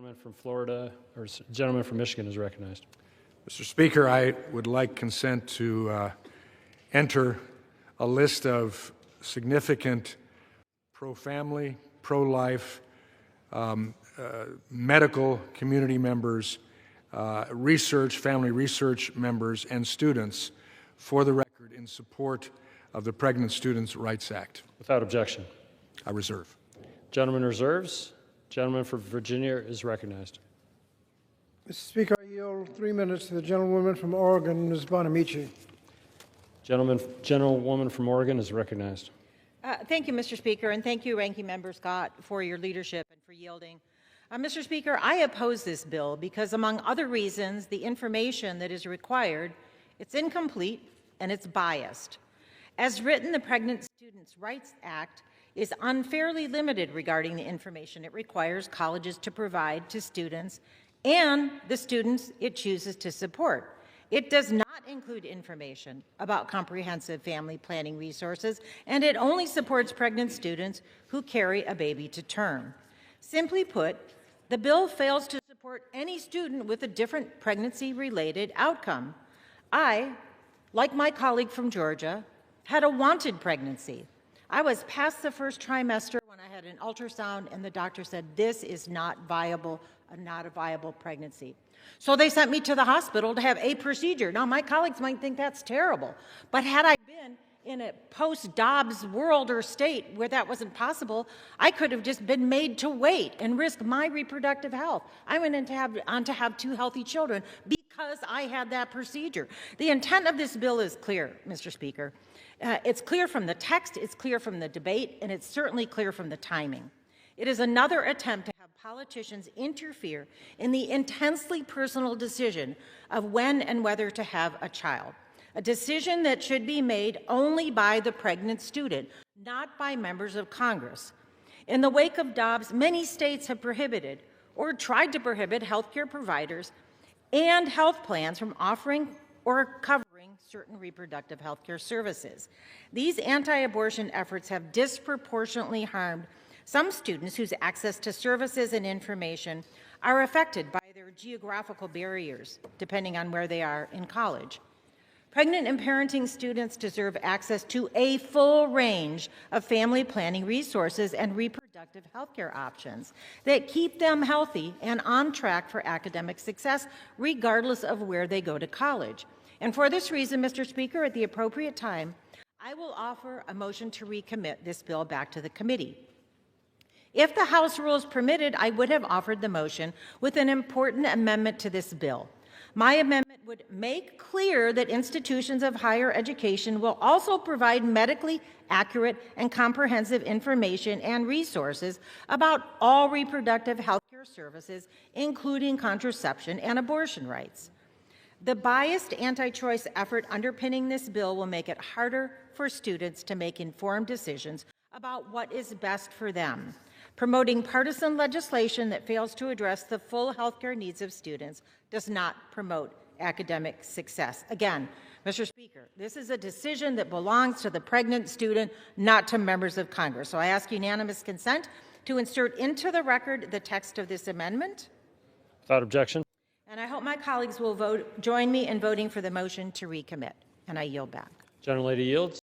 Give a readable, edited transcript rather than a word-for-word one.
Gentleman from Florida, or gentleman from Michigan is recognized. Mr. Speaker, I would like consent to enter a list of significant pro-family, pro-life, medical community members, family research members, and students for the record in support of the Pregnant Students' Rights Act. Without objection. I reserve. Gentleman reserves. Gentleman from Virginia is recognized. Mr. Speaker, I yield 3 minutes to the gentlewoman from Oregon, Ms. Bonamici. Gentlewoman from Oregon is recognized. Thank you, Mr. Speaker, and thank you, Ranking Member Scott, for your leadership and for yielding. Mr. Speaker, I oppose this bill because, among other reasons, the information that is required, it's incomplete and it's biased. As written, the Pregnant Students' Rights Act is unfairly limited regarding the information it requires colleges to provide to students and the students it chooses to support. It does not include information about comprehensive family planning resources, and it only supports pregnant students who carry a baby to term. Simply put, the bill fails to support any student with a different pregnancy-related outcome. I, like my colleague from Georgia, had a wanted pregnancy. I was past the first trimester when I had an ultrasound, and the doctor said, this is not viable, not a viable pregnancy. So they sent me to the hospital to have a procedure. Now, my colleagues might think that's terrible, but had I been in a post-Dobbs world or state where that wasn't possible, I could have just been made to wait and risk my reproductive health. I went on to have 2 healthy children because I had that procedure. The intent of this bill is clear, Mr. Speaker. It's clear from the text, it's clear from the debate, and it's certainly clear from the timing. It is another attempt to have politicians interfere in the intensely personal decision of when and whether to have a child, a decision that should be made only by the pregnant student, not by members of Congress. In the wake of Dobbs, many states have prohibited or tried to prohibit healthcare providers and health plans from offering or covering certain reproductive health care services. These anti-abortion efforts have disproportionately harmed some students whose access to services and information are affected by their geographical barriers, depending on where they are in college. Pregnant and parenting students deserve access to a full range of family planning resources and reproductive health care options that keep them healthy and on track for academic success, regardless of where they go to college. And for this reason, Mr. Speaker, at the appropriate time, I will offer a motion to recommit this bill back to the committee. If the House rules permitted, I would have offered the motion with an important amendment to this bill. My amendment would make clear that institutions of higher education will also provide medically accurate and comprehensive information and resources about all reproductive health care services, including contraception and abortion rights. The biased anti-choice effort underpinning this bill will make it harder for students to make informed decisions about what is best for them. Promoting partisan legislation that fails to address the full healthcare needs of students does not promote academic success. Again, Mr. Speaker, this is a decision that belongs to the pregnant student, not to members of Congress. So I ask unanimous consent to insert into the record the text of this amendment. Without objection. And I hope my colleagues will join me in voting for the motion to recommit. And I yield back. Gentlelady yields.